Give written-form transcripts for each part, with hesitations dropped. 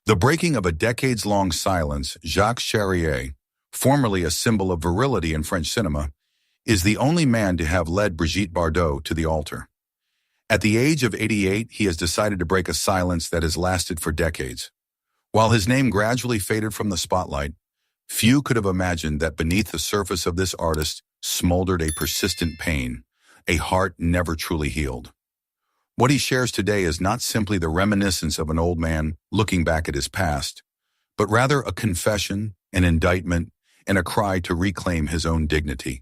The breaking of a decades-long silence, Jacques Charrier, formerly a symbol of virility in French cinema, is the only man to have led Brigitte Bardot to the altar. At the age of 88, he has decided to break a silence that has lasted for decades. While his name gradually faded from the spotlight, few could have imagined that beneath the surface of this artist smoldered a persistent pain, a heart never truly healed. What he shares today is not simply the reminiscence of an old man looking back at his past, but rather a confession, an indictment, and a cry to reclaim his own dignity.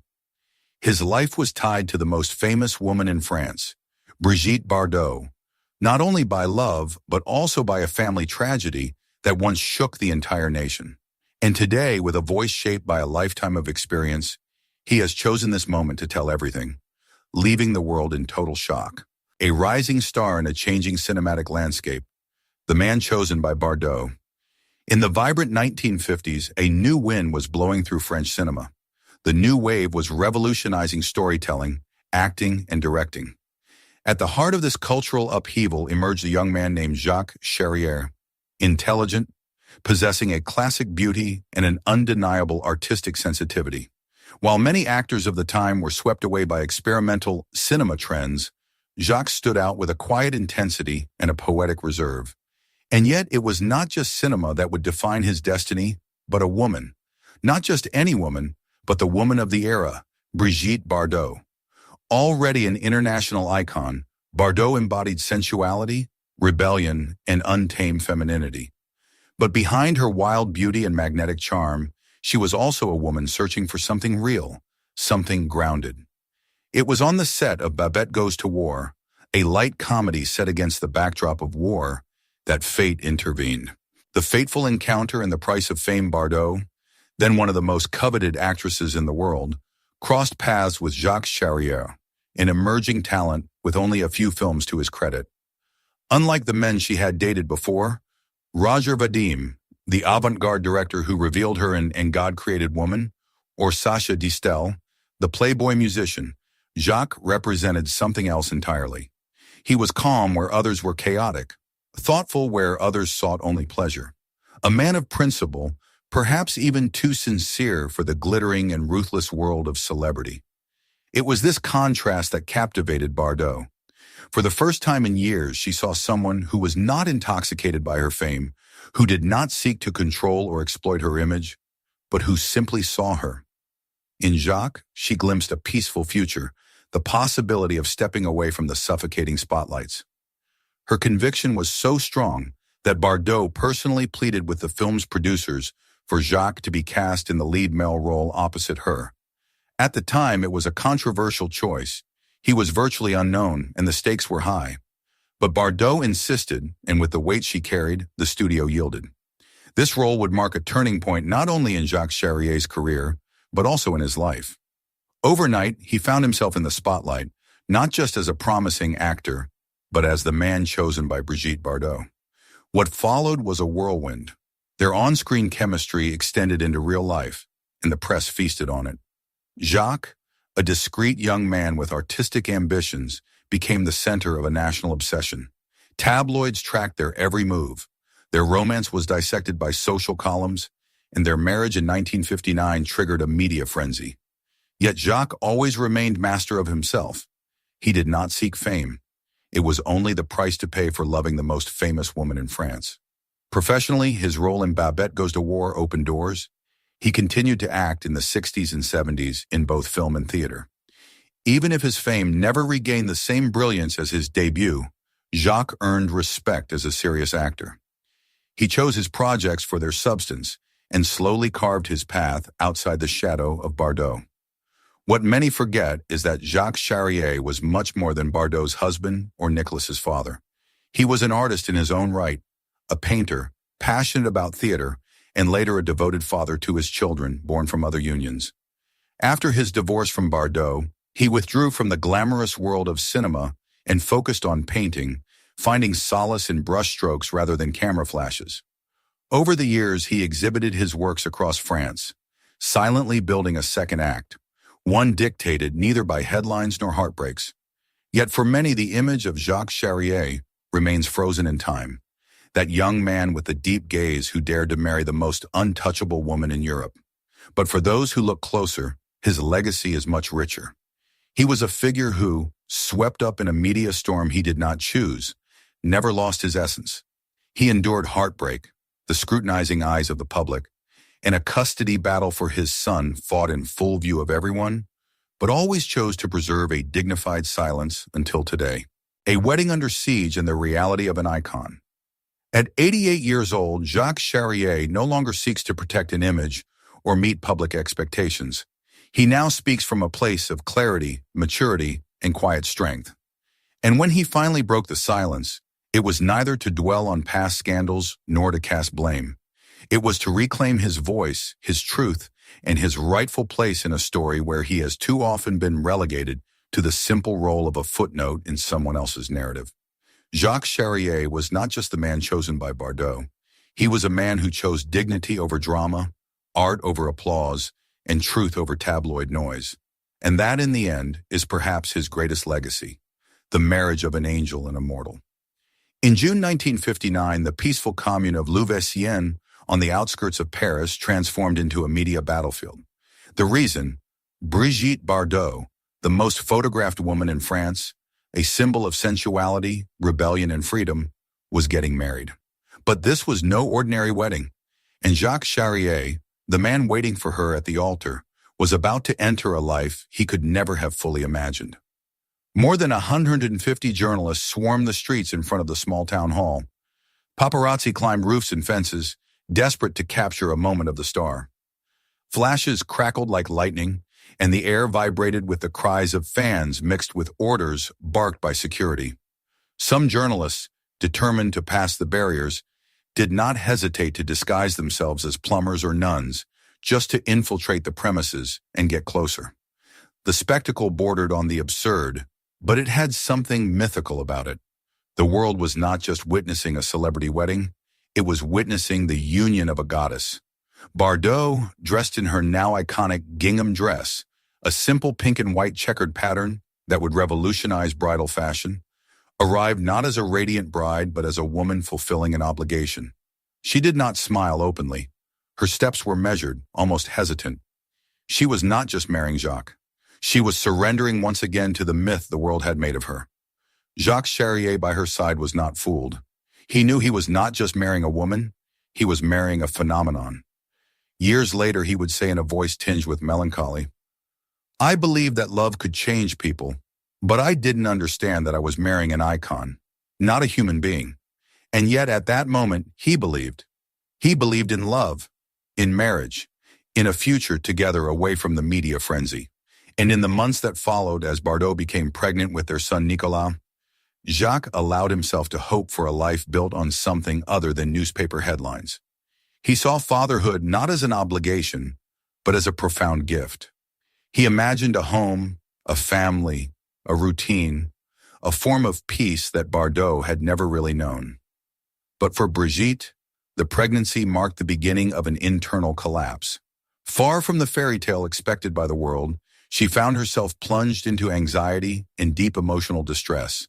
His life was tied to the most famous woman in France, Brigitte Bardot, not only by love, but also by a family tragedy that once shook the entire nation. And today, with a voice shaped by a lifetime of experience, he has chosen this moment to tell everything, leaving the world in total shock. A rising star in a changing cinematic landscape, the man chosen by Bardot. In the vibrant 1950s, a new wind was blowing through French cinema. The new wave was revolutionizing storytelling, acting, and directing. At the heart of this cultural upheaval emerged a young man named Jacques Charrier, intelligent, possessing a classic beauty and an undeniable artistic sensitivity. While many actors of the time were swept away by experimental cinema trends, Jacques stood out with a quiet intensity and a poetic reserve. And yet it was not just cinema that would define his destiny, but a woman. Not just any woman, but the woman of the era, Brigitte Bardot. Already an international icon, Bardot embodied sensuality, rebellion, and untamed femininity. But behind her wild beauty and magnetic charm, she was also a woman searching for something real, something grounded. It was on the set of Babette Goes to War, a light comedy set against the backdrop of war, that fate intervened. The fateful encounter in The Price of Fame Bardot, then one of the most coveted actresses in the world, crossed paths with Jacques Charrier, an emerging talent with only a few films to his credit. Unlike the men she had dated before, Roger Vadim, the avant-garde director who revealed her in And God Created Woman, or Sacha Distel, the Playboy musician, Jacques represented something else entirely. He was calm where others were chaotic, thoughtful where others sought only pleasure. A man of principle, perhaps even too sincere for the glittering and ruthless world of celebrity. It was this contrast that captivated Bardot. For the first time in years, she saw someone who was not intoxicated by her fame, who did not seek to control or exploit her image, but who simply saw her. In Jacques, she glimpsed a peaceful future, the possibility of stepping away from the suffocating spotlights. Her conviction was so strong that Bardot personally pleaded with the film's producers for Jacques to be cast in the lead male role opposite her. At the time, it was a controversial choice. He was virtually unknown, and the stakes were high. But Bardot insisted, and with the weight she carried, the studio yielded. This role would mark a turning point not only in Jacques Charrier's career, but also in his life. Overnight, he found himself in the spotlight, not just as a promising actor, but as the man chosen by Brigitte Bardot. What followed was a whirlwind. Their on-screen chemistry extended into real life, and the press feasted on it. Jacques, a discreet young man with artistic ambitions, became the center of a national obsession. Tabloids tracked their every move. Their romance was dissected by social columns, and their marriage in 1959 triggered a media frenzy. Yet Jacques always remained master of himself. He did not seek fame. It was only the price to pay for loving the most famous woman in France. Professionally, his role in Babette Goes to War opened doors. He continued to act in the 60s and 70s in both film and theater. Even if his fame never regained the same brilliance as his debut, Jacques earned respect as a serious actor. He chose his projects for their substance and slowly carved his path outside the shadow of Bardot. What many forget is that Jacques Charrier was much more than Bardot's husband or Nicholas's father. He was an artist in his own right, a painter, passionate about theater, and later a devoted father to his children born from other unions. After his divorce from Bardot, he withdrew from the glamorous world of cinema and focused on painting, finding solace in brushstrokes rather than camera flashes. Over the years, he exhibited his works across France, silently building a second act, one dictated neither by headlines nor heartbreaks. Yet for many, the image of Jacques Charrier remains frozen in time. that young man with the deep gaze who dared to marry the most untouchable woman in Europe. But for those who look closer, his legacy is much richer. He was a figure who, swept up in a media storm he did not choose, never lost his essence. He endured heartbreak, the scrutinizing eyes of the public, and a custody battle for his son fought in full view of everyone, but always chose to preserve a dignified silence until today. A wedding under siege and the reality of an icon. At 88 years old, Jacques Charrier no longer seeks to protect an image or meet public expectations. He now speaks from a place of clarity, maturity, and quiet strength. And when he finally broke the silence, it was neither to dwell on past scandals nor to cast blame. It was to reclaim his voice, his truth, and his rightful place in a story where he has too often been relegated to the simple role of a footnote in someone else's narrative. Jacques Charrier was not just the man chosen by Bardot. He was a man who chose dignity over drama, art over applause, and truth over tabloid noise. And that, in the end, is perhaps his greatest legacy, the marriage of an angel and a mortal. In June 1959, the peaceful commune of Louveciennes on the outskirts of Paris transformed into a media battlefield. The reason? Brigitte Bardot, the most photographed woman in France, a symbol of sensuality, rebellion, and freedom, was getting married. But this was no ordinary wedding, and Jacques Charrier, the man waiting for her at the altar, was about to enter a life he could never have fully imagined. More than 150 journalists swarmed the streets in front of the small town hall. Paparazzi climbed roofs and fences, desperate to capture a moment of the star. Flashes crackled like lightning, and the air vibrated with the cries of fans mixed with orders barked by security. Some journalists, determined to pass the barriers, did not hesitate to disguise themselves as plumbers or nuns, just to infiltrate the premises and get closer. The spectacle bordered on the absurd, but it had something mythical about it. The world was not just witnessing a celebrity wedding, it was witnessing the union of a goddess. Bardot, dressed in her now iconic gingham dress, a simple pink and white checkered pattern that would revolutionize bridal fashion, arrived not as a radiant bride but as a woman fulfilling an obligation. She did not smile openly. Her steps were measured, almost hesitant. She was not just marrying Jacques. She was surrendering once again to the myth the world had made of her. Jacques Charrier by her side was not fooled. He knew he was not just marrying a woman, he was marrying a phenomenon. Years later, he would say in a voice tinged with melancholy, "I believed that love could change people, but I didn't understand that I was marrying an icon, not a human being." And yet at that moment, he believed. He believed in love, in marriage, in a future together away from the media frenzy. And in the months that followed, as Bardot became pregnant with their son Nicolas, Jacques allowed himself to hope for a life built on something other than newspaper headlines. He saw fatherhood not as an obligation, but as a profound gift. He imagined a home, a family, a routine, a form of peace that Bardot had never really known. But for Brigitte, the pregnancy marked the beginning of an internal collapse. Far from the fairy tale expected by the world, she found herself plunged into anxiety and deep emotional distress.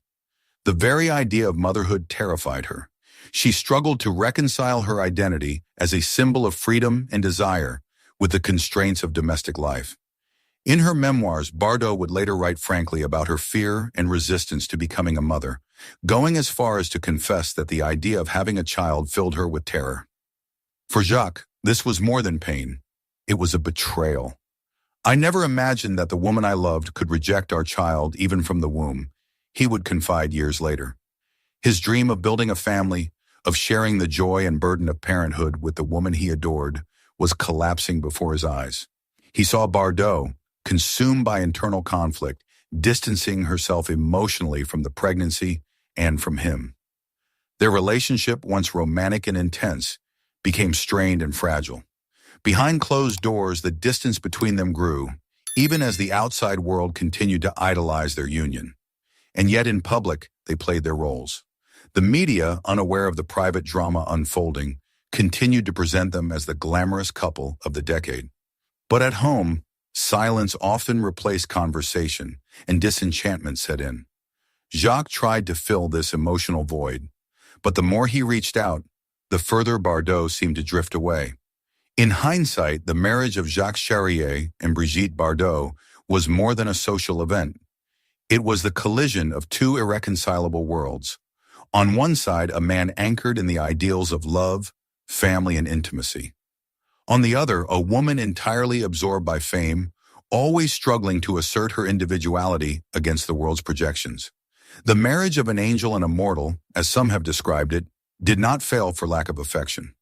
The very idea of motherhood terrified her. She struggled to reconcile her identity as a symbol of freedom and desire with the constraints of domestic life. In her memoirs, Bardot would later write frankly about her fear and resistance to becoming a mother, going as far as to confess that the idea of having a child filled her with terror. For Jacques, this was more than pain. It was a betrayal. "I never imagined that the woman I loved could reject our child even from the womb," he would confide years later. His dream of building a family, of sharing the joy and burden of parenthood with the woman he adored, was collapsing before his eyes. He saw Bardot, consumed by internal conflict, distancing herself emotionally from the pregnancy and from him. Their relationship, once romantic and intense, became strained and fragile. Behind closed doors, the distance between them grew, even as the outside world continued to idolize their union. And yet in public, they played their roles. The media, unaware of the private drama unfolding, continued to present them as the glamorous couple of the decade. But at home, silence often replaced conversation, and disenchantment set in. Jacques tried to fill this emotional void, But the more he reached out, the further Bardot seemed to drift away. In hindsight, the marriage of Jacques Charrier and Brigitte Bardot was more than a social event. It was the collision of two irreconcilable worlds. On one side, a man anchored in the ideals of love, family, and intimacy. On the other, a woman entirely absorbed by fame, always struggling to assert her individuality against the world's projections. The marriage of an angel and a mortal, as some have described it, did not fail for lack of affection.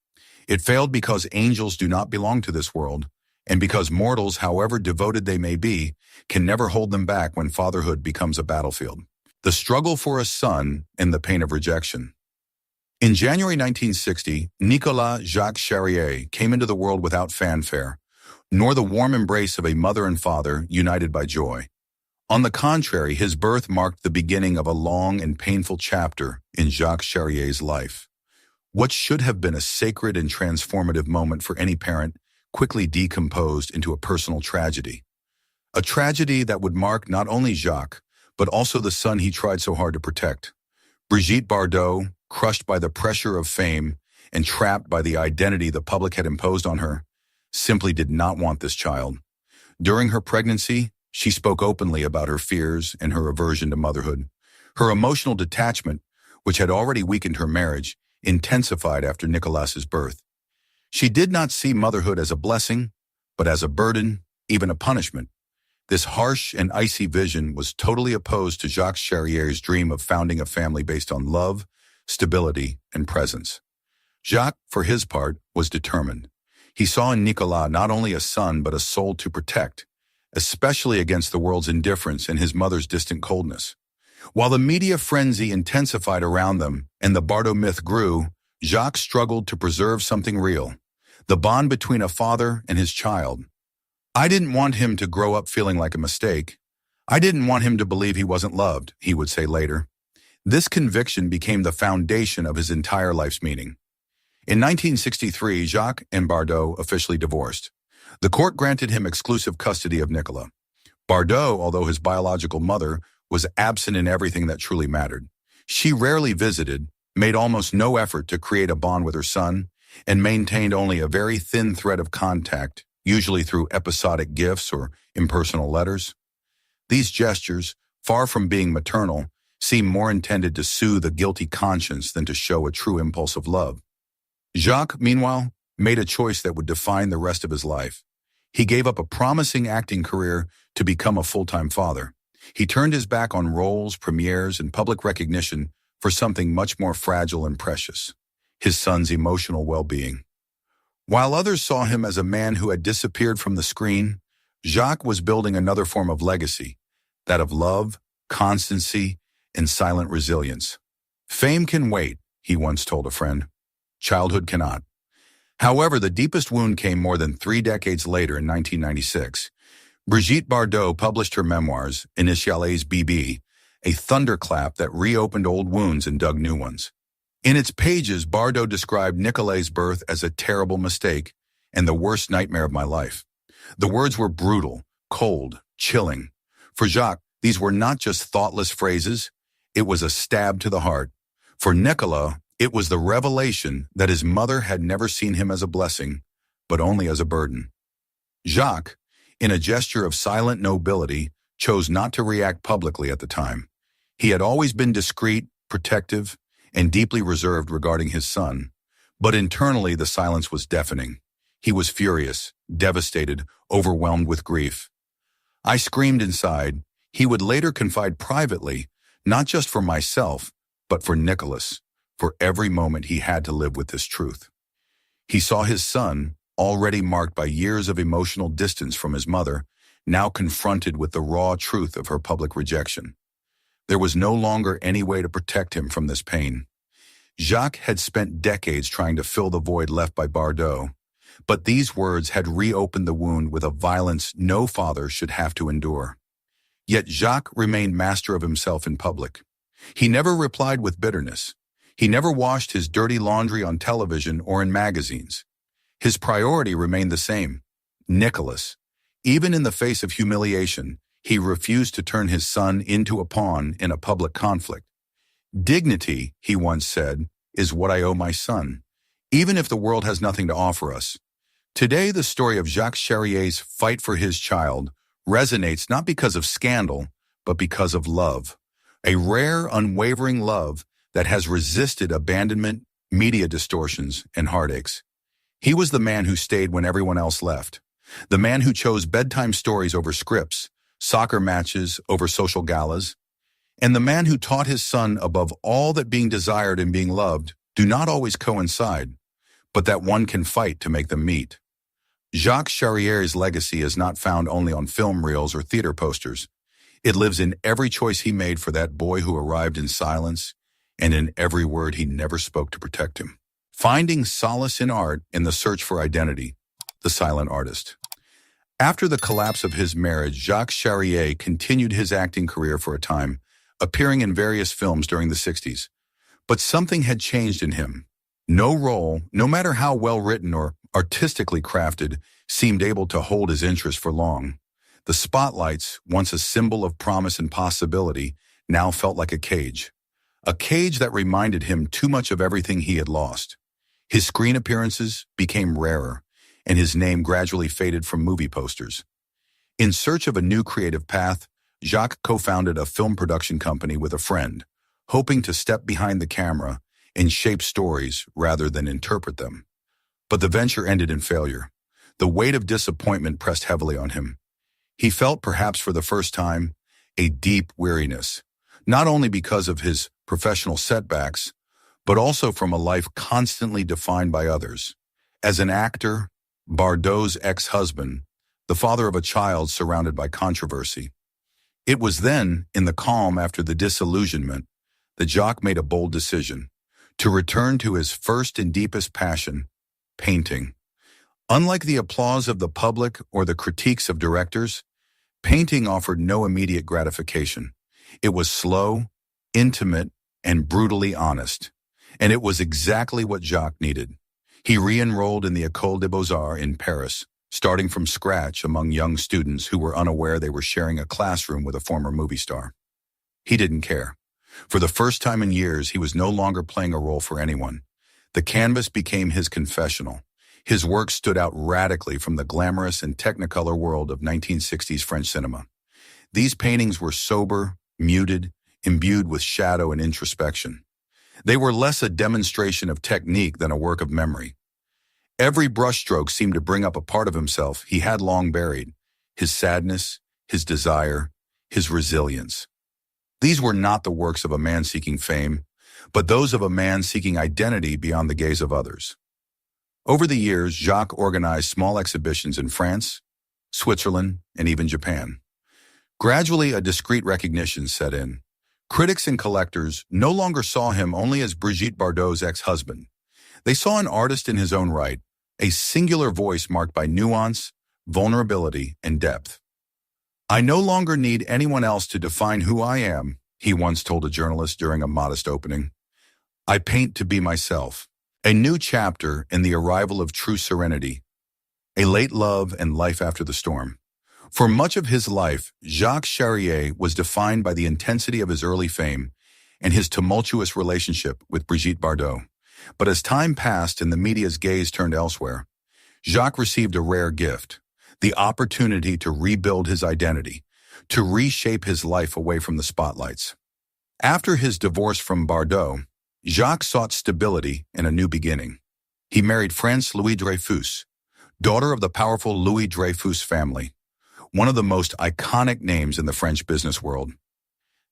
It failed because angels do not belong to this world, and because mortals, however devoted they may be, can never hold them back when fatherhood becomes a battlefield. The struggle for a son and the pain of rejection. In January 1960, Nicolas Jacques Charrier came into the world without fanfare, nor the warm embrace of a mother and father united by joy. On the contrary, his birth marked the beginning of a long and painful chapter in Jacques Charrier's life. What should have been a sacred and transformative moment for any parent quickly decomposed into a personal tragedy. A tragedy that would mark not only Jacques, but also the son he tried so hard to protect. Brigitte Bardot, crushed by the pressure of fame and trapped by the identity the public had imposed on her, simply did not want this child. During her pregnancy, she spoke openly about her fears and her aversion to motherhood. Her emotional detachment, which had already weakened her marriage, intensified after Nicolas's birth. She did not see motherhood as a blessing, but as a burden, even a punishment. This harsh and icy vision was totally opposed to Jacques Charrier's dream of founding a family based on love, stability, and presence. Jacques, for his part, was determined. He saw in Nicolas not only a son but a soul to protect, especially against the world's indifference and his mother's distant coldness. While the media frenzy intensified around them and the Bardot myth grew, Jacques struggled to preserve something real, the bond between a father and his child. I didn't want him to grow up feeling like a mistake. I didn't want him to believe he wasn't loved, he would say later. This conviction became the foundation of his entire life's meaning. In 1963, Jacques and Bardot officially divorced. The court granted him exclusive custody of Nicolas. Bardot, although his biological mother, was absent in everything that truly mattered. She rarely visited, made almost no effort to create a bond with her son, and maintained only a very thin thread of contact, usually through episodic gifts or impersonal letters. These gestures, far from being maternal, seemed more intended to soothe a guilty conscience than to show a true impulse of love. Jacques, meanwhile, made a choice that would define the rest of his life. He gave up a promising acting career to become a full-time father. He turned his back on roles, premieres, and public recognition for something much more fragile and precious, his son's emotional well-being. While others saw him as a man who had disappeared from the screen, Jacques was building another form of legacy, that of love, constancy, and silent resilience. Fame can wait, he once told a friend. Childhood cannot. However, the deepest wound came more than 3 decades later in 1996. Brigitte Bardot published her memoirs, Initiales BB, a thunderclap that reopened old wounds and dug new ones. In its pages, Bardot described Nicolas' birth as a terrible mistake and the worst nightmare of my life. The words were brutal, cold, chilling. For Jacques, these were not just thoughtless phrases, it was a stab to the heart. For Nicolas, it was the revelation that his mother had never seen him as a blessing, but only as a burden. Jacques, in a gesture of silent nobility, chose not to react publicly at the time. He had always been discreet, protective, and deeply reserved regarding his son, but internally the silence was deafening. He was furious, devastated, overwhelmed with grief. I screamed inside. He would later confide privately, not just for myself, but for Nicolas, for every moment he had to live with this truth. He saw his son, already marked by years of emotional distance from his mother, now confronted with the raw truth of her public rejection. There was no longer any way to protect him from this pain. Jacques had spent decades trying to fill the void left by Bardot, but these words had reopened the wound with a violence no father should have to endure. Yet Jacques remained master of himself in public. He never replied with bitterness. He never washed his dirty laundry on television or in magazines. His priority remained the same, Nicolas. Even in the face of humiliation, he refused to turn his son into a pawn in a public conflict. Dignity, he once said, is what I owe my son, even if the world has nothing to offer us. Today, the story of Jacques Charrier's fight for his child resonates not because of scandal, but because of love. A rare, unwavering love that has resisted abandonment, media distortions, and heartaches. He was the man who stayed when everyone else left. The man who chose bedtime stories over scripts, soccer matches over social galas, and the man who taught his son above all that being desired and being loved do not always coincide, but that one can fight to make them meet. Jacques Charrier's legacy is not found only on film reels or theater posters. It lives in every choice he made for that boy who arrived in silence and in every word he never spoke to protect him. Finding solace in art in the search for identity, the silent artist. After the collapse of his marriage, Jacques Charrier continued his acting career for a time, appearing in various films during the 60s. But something had changed in him. No role, no matter how well written or artistically crafted, seemed able to hold his interest for long. The spotlights, once a symbol of promise and possibility, now felt like a cage. A cage that reminded him too much of everything he had lost. His screen appearances became rarer, and his name gradually faded from movie posters. In search of a new creative path, Jacques co-founded a film production company with a friend, hoping to step behind the camera and shape stories rather than interpret them. But the venture ended in failure. The weight of disappointment pressed heavily on him. He felt, perhaps for the first time, a deep weariness, not only because of his professional setbacks, but also from a life constantly defined by others. As an actor, Bardot's ex-husband, the father of a child surrounded by controversy. It was then, in the calm after the disillusionment, that Jacques made a bold decision to return to his first and deepest passion, painting. Unlike the applause of the public or the critiques of directors, painting offered no immediate gratification. It was slow, intimate, and brutally honest. And it was exactly what Jacques needed. He re-enrolled in the École des Beaux-Arts in Paris, starting from scratch among young students who were unaware they were sharing a classroom with a former movie star. He didn't care. For the first time in years, he was no longer playing a role for anyone. The canvas became his confessional. His work stood out radically from the glamorous and technicolor world of 1960s French cinema. These paintings were sober, muted, imbued with shadow and introspection. They were less a demonstration of technique than a work of memory. Every brushstroke seemed to bring up a part of himself he had long buried, his sadness, his desire, his resilience. These were not the works of a man seeking fame, but those of a man seeking identity beyond the gaze of others. Over the years, Jacques organized small exhibitions in France, Switzerland, and even Japan. Gradually, a discreet recognition set in. Critics and collectors no longer saw him only as Brigitte Bardot's ex-husband. They saw an artist in his own right, a singular voice marked by nuance, vulnerability, and depth. "I no longer need anyone else to define who I am," he once told a journalist during a modest opening. "I paint to be myself." A new chapter in the arrival of true serenity, a late love and life after the storm. For much of his life, Jacques Charrier was defined by the intensity of his early fame and his tumultuous relationship with Brigitte Bardot. But as time passed and the media's gaze turned elsewhere, Jacques received a rare gift, the opportunity to rebuild his identity, to reshape his life away from the spotlights. After his divorce from Bardot, Jacques sought stability and a new beginning. He married France Louis Dreyfus, daughter of the powerful Louis Dreyfus family, one of the most iconic names in the French business world.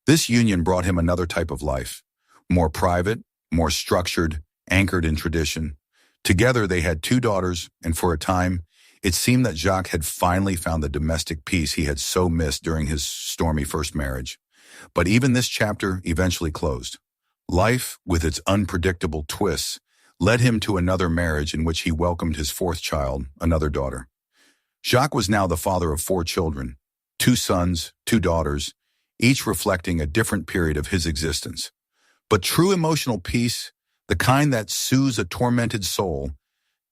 This union brought him another type of life, more private, more structured, anchored in tradition. Together they had 2 daughters, and for a time, it seemed that Jacques had finally found the domestic peace he had so missed during his stormy first marriage. But even this chapter eventually closed. Life, with its unpredictable twists, led him to another marriage in which he welcomed his 4th child, another daughter. Jacques was now the father of 4 children, 2 sons, 2 daughters, each reflecting a different period of his existence. But true emotional peace, the kind that soothes a tormented soul,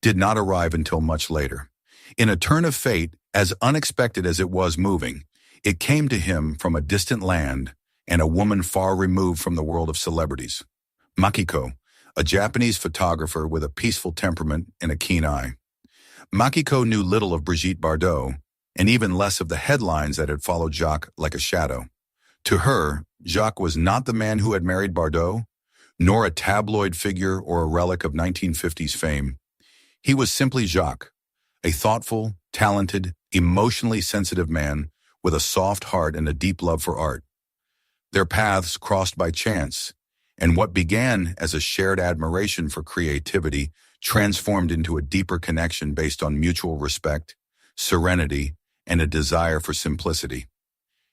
did not arrive until much later. In a turn of fate, as unexpected as it was moving, it came to him from a distant land and a woman far removed from the world of celebrities. Makiko, a Japanese photographer with a peaceful temperament and a keen eye. Makiko knew little of Brigitte Bardot, and even less of the headlines that had followed Jacques like a shadow. To her, Jacques was not the man who had married Bardot, nor a tabloid figure or a relic of 1950s fame. He was simply Jacques, a thoughtful, talented, emotionally sensitive man with a soft heart and a deep love for art. Their paths crossed by chance, and what began as a shared admiration for creativity transformed into a deeper connection based on mutual respect, serenity, and a desire for simplicity.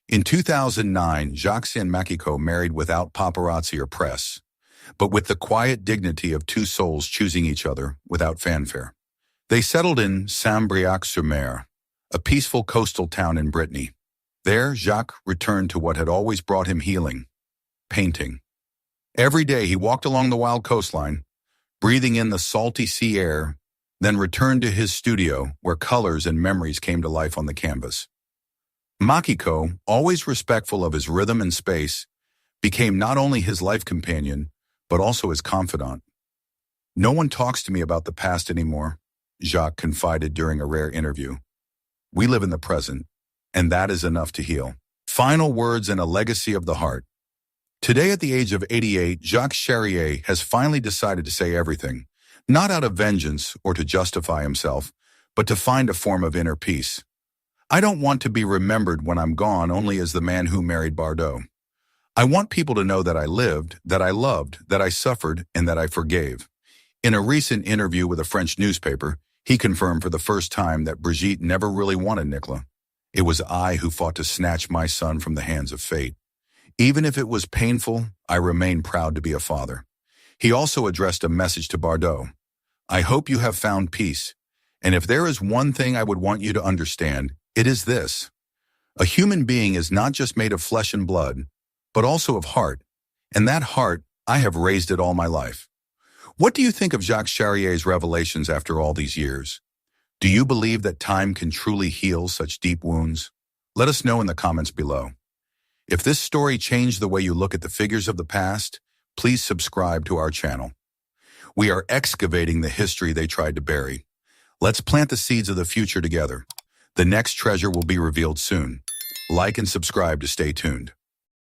In 2009, Jacques and Makiko married without paparazzi or press, but with the quiet dignity of two souls choosing each other without fanfare. They settled in Saint-Brieuc-sur-Mer, a peaceful coastal town in Brittany. There, Jacques returned to what had always brought him healing: painting. Every day he walked along the wild coastline, breathing in the salty sea air, then returned to his studio where colors and memories came to life on the canvas. Makiko, always respectful of his rhythm and space, became not only his life companion, but also his confidant. "No one talks to me about the past anymore," Jacques confided during a rare interview. "We live in the present, and that is enough to heal." Final words and a legacy of the heart. Today, at the age of 88, Jacques Charrier has finally decided to say everything, not out of vengeance or to justify himself, but to find a form of inner peace. "I don't want to be remembered when I'm gone only as the man who married Bardot. I want people to know that I lived, that I loved, that I suffered, and that I forgave." In a recent interview with a French newspaper, he confirmed for the first time that Brigitte never really wanted Nicolas. "It was I who fought to snatch my son from the hands of fate. Even if it was painful, I remain proud to be a father." He also addressed a message to Bardot: "I hope you have found peace, and if there is one thing I would want you to understand, it is this: a human being is not just made of flesh and blood, but also of heart, and that heart, I have raised it all my life." What do you think of Jacques Charrier's revelations after all these years? Do you believe that time can truly heal such deep wounds? Let us know in the comments below. If this story changed the way you look at the figures of the past, please subscribe to our channel. We are excavating the history they tried to bury. Let's plant the seeds of the future together. The next treasure will be revealed soon. Like and subscribe to stay tuned.